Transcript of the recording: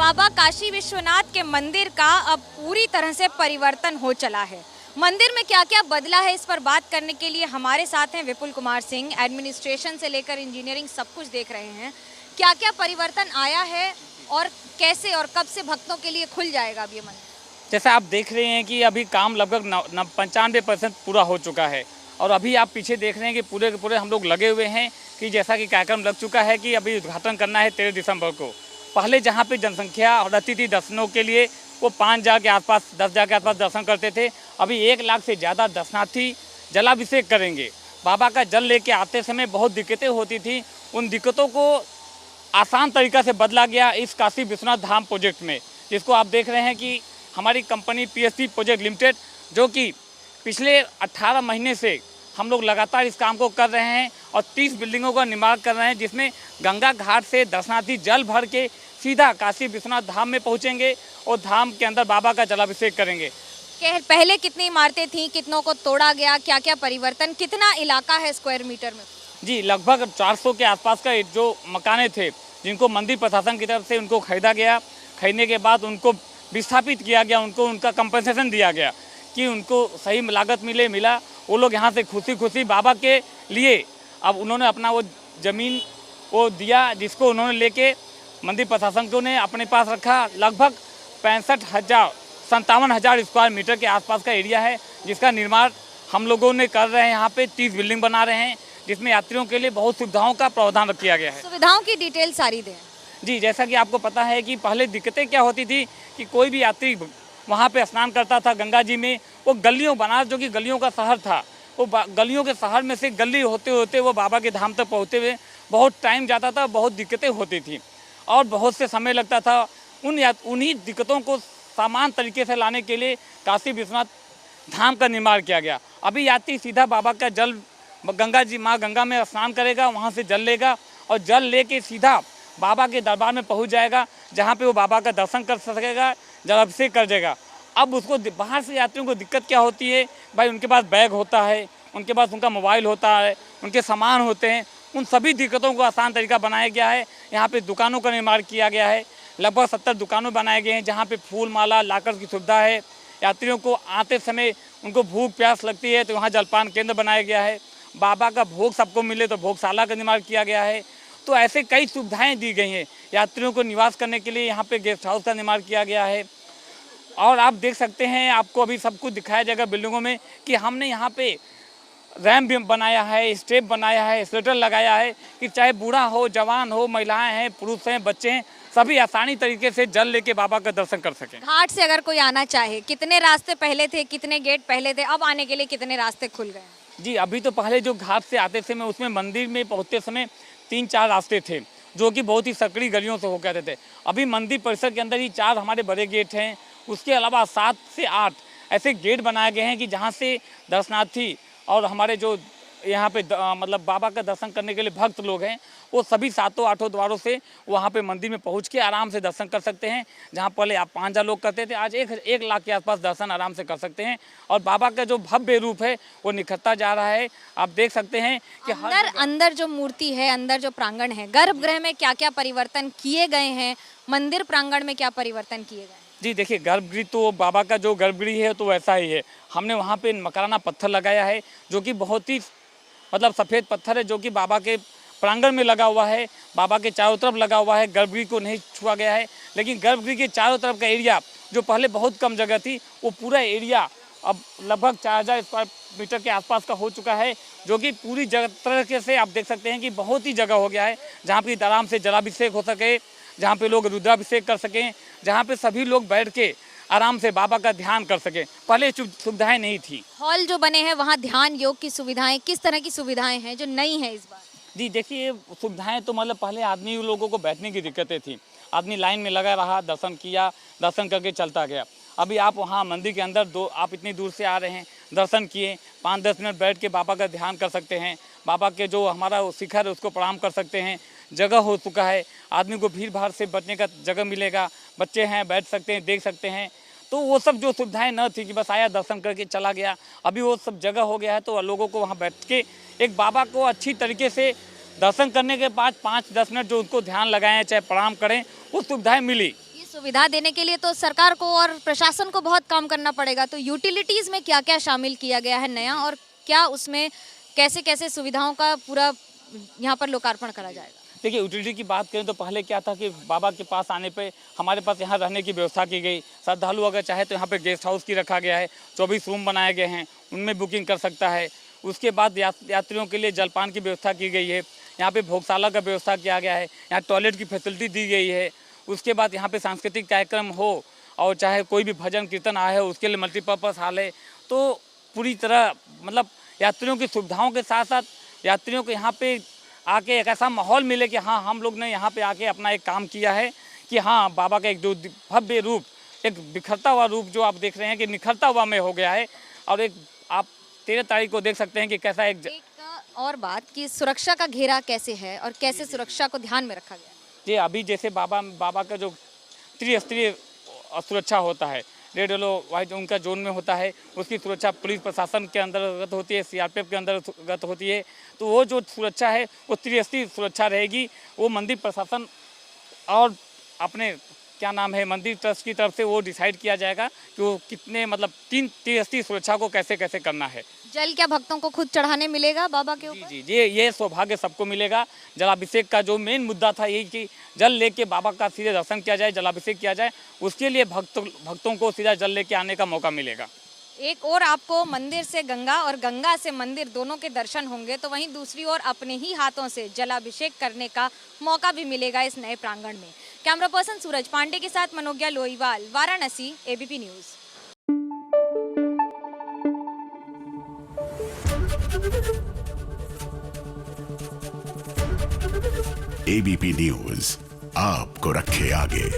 बाबा काशी विश्वनाथ के मंदिर का अब पूरी तरह से परिवर्तन हो चला है। मंदिर में क्या क्या बदला है, इस पर बात करने के लिए हमारे साथ हैं विपुल कुमार सिंह। एडमिनिस्ट्रेशन से लेकर इंजीनियरिंग सब कुछ देख रहे हैं। क्या क्या परिवर्तन आया है और कैसे और कब से भक्तों के लिए खुल जाएगा अब ये मंदिर? जैसे आप देख रहे हैं कि अभी काम लगभग 95% पूरा हो चुका है और अभी आप पीछे देख रहे हैं कि पूरे के पूरे हम लोग लगे हुए हैं कि जैसा कि कार्यक्रम लग चुका है कि अभी उद्घाटन करना है 13 दिसंबर को। पहले जहाँ पे जनसंख्या रहती थी दर्शनों के लिए वो 5 हज़ार के आसपास 10 हज़ार के आसपास दर्शन करते थे। अभी 1 लाख से ज़्यादा दर्शनार्थी जलाभिषेक करेंगे। बाबा का जल लेके आते समय बहुत दिक्कतें होती थी, उन दिक्कतों को आसान तरीक़ा से बदला गया इस काशी विश्वनाथ धाम प्रोजेक्ट में, जिसको आप देख रहे हैं कि हमारी कंपनी पीएसपी प्रोजेक्ट लिमिटेड जो कि पिछले 18 महीने से हम लोग लगातार इस काम को कर रहे हैं और 30 बिल्डिंगों का निर्माण कर रहे हैं, जिसमें गंगा घाट से दर्शनार्थी जल भर के सीधा काशी विश्वनाथ धाम में पहुंचेंगे और धाम के अंदर बाबा का जलाभिषेक करेंगे। पहले कितनी इमारतें थीं, कितनों को तोड़ा गया, क्या क्या परिवर्तन, कितना इलाका है स्क्वायर मीटर में? जी, लगभग 400 के आसपास का जो मकाने थे जिनको मंदिर प्रशासन की तरफ से उनको खरीदा गया। खरीदने के बाद उनको विस्थापित किया गया, उनको उनका कंपनसेशन दिया गया कि उनको सही लागत मिला। वो लोग यहाँ से खुशी बाबा के लिए अब उन्होंने अपना वो ज़मीन वो दिया, जिसको उन्होंने लेके मंदिर प्रशासन को ने अपने पास रखा। लगभग 57,000 स्क्वायर मीटर के आसपास का एरिया है, जिसका निर्माण हम लोगों ने कर रहे हैं। यहाँ पे 30 बिल्डिंग बना रहे हैं, जिसमें यात्रियों के लिए बहुत सुविधाओं का प्रावधान किया गया है। सुविधाओं की डिटेल सारी दें। जी, जैसा कि आपको पता है कि पहले दिक्कतें क्या होती थी कि कोई भी यात्री वहाँ पे स्नान करता था गंगा जी में, वो गलियों बनारस जो कि गलियों का शहर था, वो गलियों के शहर में से गली होते होते वो बाबा के धाम तक पहुँचते हुए बहुत टाइम जाता था, बहुत दिक्कतें होती थी और बहुत से समय लगता था। उन्हीं दिक्कतों को समान तरीके से लाने के लिए काशी विश्वनाथ धाम का निर्माण किया गया। अभी यात्री सीधा बाबा का जल गंगा जी माँ गंगा में स्नान करेगा, वहाँ से जल लेगा और जल लेके सीधा बाबा के दरबार में पहुँच जाएगा, जहाँ पे वो बाबा का दर्शन कर सकेगा, जलाभिषेक कर देगा। अब उसको बाहर से यात्रियों को दिक्कत क्या होती है, भाई उनके पास बैग होता है, उनके पास उनका मोबाइल होता है, उनके सामान होते हैं, उन सभी दिक्कतों को आसान तरीका बनाया गया है। यहाँ पे दुकानों का निर्माण किया गया है, लगभग 70 दुकानों बनाए गए हैं, जहाँ पे फूल माला लाकर की सुविधा है। यात्रियों को आते समय उनको भूख प्यास लगती है तो वहाँ जलपान केंद्र बनाया गया है। बाबा का भोग सबको मिले तो भोगशाला का निर्माण किया गया है। तो ऐसे कई सुविधाएं दी गई हैं। यात्रियों को निवास करने के लिए यहाँ पे गेस्ट हाउस का निर्माण किया गया है और आप देख सकते हैं, आपको अभी सब कुछ दिखाया जाएगा बिल्डिंगों में कि हमने यहाँ पे रैम्प भी बनाया है, स्टेप बनाया है, स्लेटर लगाया है कि चाहे बूढ़ा हो, जवान हो, महिलाएं हैं, पुरुष हैं, बच्चे हैं, सभी आसानी तरीके से जल लेके बाबा का दर्शन कर सकें। घाट से अगर कोई आना चाहे, कितने रास्ते पहले थे, कितने गेट पहले थे, अब आने के लिए कितने रास्ते खुल गए? जी, अभी तो पहले जो घाट से आते समय उसमें मंदिर में पहुँचते समय 3-4 रास्ते थे जो कि बहुत ही सकड़ी गलियों से होकर आते थे। अभी मंदिर परिसर के अंदर ही 4 हमारे बड़े गेट हैं, उसके अलावा 7 से 8 ऐसे गेट बनाए गए हैं कि जहाँ से दर्शनार्थी और हमारे जो यहाँ पे मतलब बाबा का दर्शन करने के लिए भक्त लोग हैं, वो सभी 7-8 द्वारों से वहाँ पे मंदिर में पहुँच के आराम से दर्शन कर सकते हैं। जहाँ पहले आप 5 हज़ार लोग करते थे, आज 1 लाख के आसपास दर्शन आराम से कर सकते हैं और बाबा का जो भव्य रूप है वो निखरता जा रहा है। आप देख सकते हैं कि अंदर जो मूर्ति है, अंदर जो प्रांगण है, गर्भगृह में क्या क्या परिवर्तन किए गए हैं, मंदिर प्रांगण में क्या परिवर्तन किए गए? जी देखिए, गर्भगृह तो बाबा का जो गर्भगृह है तो वैसा ही है। हमने वहाँ पे मकराना पत्थर लगाया है जो कि बहुत ही मतलब सफ़ेद पत्थर है, जो कि बाबा के प्रांगण में लगा हुआ है, बाबा के चारों तरफ लगा हुआ है। गर्भगृह को नहीं छुआ गया है, लेकिन गर्भगृह के चारों तरफ का एरिया जो पहले बहुत कम जगह थी, वो पूरा एरिया अब लगभग 4000 स्क्वायर मीटर के आसपास का हो चुका है, जो कि पूरी तरीके से आप देख सकते हैं कि बहुत ही जगह हो गया है, जहाँ पर आराम से जलाभिषेक हो सके, जहाँ पे लोग रुद्राभिषेक कर सकें, जहाँ पे सभी लोग बैठ के आराम से बाबा का ध्यान कर सकें। पहले सुविधाएं नहीं थी। हॉल जो बने हैं वहाँ ध्यान योग की सुविधाएं, किस तरह की सुविधाएं हैं जो नई हैं इस बार? जी देखिए, सुविधाएं तो मतलब पहले आदमी लोगों को बैठने की दिक्कतें थी, आदमी लाइन में लगा रहा, दर्शन किया, दर्शन करके चलता गया। अभी आप वहाँ मंदिर के अंदर आप इतनी दूर से आ रहे हैं, दर्शन किए, 5-10 मिनट बैठ के बाबा का ध्यान कर सकते हैं, बाबा के जो हमारा शिखर है उसको प्रणाम कर सकते हैं। जगह हो चुका है, आदमी को भीड़ भाड़ से बचने का जगह मिलेगा, बच्चे हैं बैठ सकते हैं, देख सकते हैं। तो वो सब जो सुविधाएं न थी कि बस आया दर्शन करके चला गया, अभी वो सब जगह हो गया है। तो लोगों को वहाँ बैठ के एक बाबा को अच्छी तरीके से दर्शन करने के बाद 5-10 मिनट जो उनको ध्यान लगाएं, चाहे प्रणाम करें, वो सुविधाएं मिली। सुविधा देने के लिए तो सरकार को और प्रशासन को बहुत काम करना पड़ेगा, तो यूटिलिटीज़ में क्या क्या शामिल किया गया है नया, और क्या उसमें कैसे कैसे सुविधाओं का पूरा यहाँ पर लोकार्पण करा जाएगा? देखिए, यूटिलिटी की बात करें तो पहले क्या था कि बाबा के पास आने पे हमारे पास यहाँ रहने की व्यवस्था की गई। श्रद्धालु अगर चाहे तो यहाँ पे गेस्ट हाउस की रखा गया है, 24 रूम बनाए गए हैं, उनमें बुकिंग कर सकता है। उसके बाद यात्रियों के लिए जलपान की व्यवस्था की गई है, यहाँ पे भोगशाला का व्यवस्था किया गया है, यहाँ टॉयलेट की फैसिलिटी दी गई है। उसके बाद यहाँ पे सांस्कृतिक कार्यक्रम हो और चाहे कोई भी भजन कीर्तन आए हो, उसके लिए मल्टीपर्पज़ हॉल है। तो पूरी तरह मतलब यात्रियों की सुविधाओं के साथ साथ यात्रियों को यहाँ पे आके एक ऐसा माहौल मिले कि हाँ, हम लोग ने यहाँ पे आके अपना एक काम किया है कि हाँ, बाबा का एक जो भव्य रूप, एक बिखरता हुआ रूप जो आप देख रहे हैं कि निखरता हुआ में हो गया है। और एक आप 13 तारीख को देख सकते हैं कि कैसा एक और बात कि सुरक्षा का घेरा कैसे है और कैसे सुरक्षा को ध्यान में रखा गया? जी, अभी जैसे बाबा का जो त्रिस्तरीय सुरक्षा होता है, रेड येलो वाइट उनका जोन में होता है, उसकी सुरक्षा पुलिस प्रशासन के अंतर्गत होती है, सीआरपीएफ के अंतर्गत होती है। तो वो जो सुरक्षा है वो त्रिस्तरीय सुरक्षा रहेगी। वो मंदिर प्रशासन और अपने क्या नाम है मंदिर ट्रस्ट की तरफ से वो डिसाइड किया जाएगा कि वो कितने मतलब 3 त्रिस्तरीय सुरक्षा को कैसे कैसे करना है। जल क्या भक्तों को खुद चढ़ाने मिलेगा बाबा के ऊपर? जी जी, ये सौभाग्य सबको मिलेगा। जलाभिषेक का जो मेन मुद्दा था यही कि जल लेके बाबा का सीधे दर्शन किया जाए, जलाभिषेक किया जाए, उसके लिए भक्तों को सीधा जल लेके आने का मौका मिलेगा। एक और आपको मंदिर से गंगा और गंगा से मंदिर दोनों के दर्शन होंगे, तो वहीं दूसरी ओर अपने ही हाथों से जलाभिषेक करने का मौका भी मिलेगा इस नए प्रांगण में। कैमरा पर्सन सूरज पांडे के साथ Manogya Loiwal, Varanasi, ABP news. ABP news आपको रखे आगे।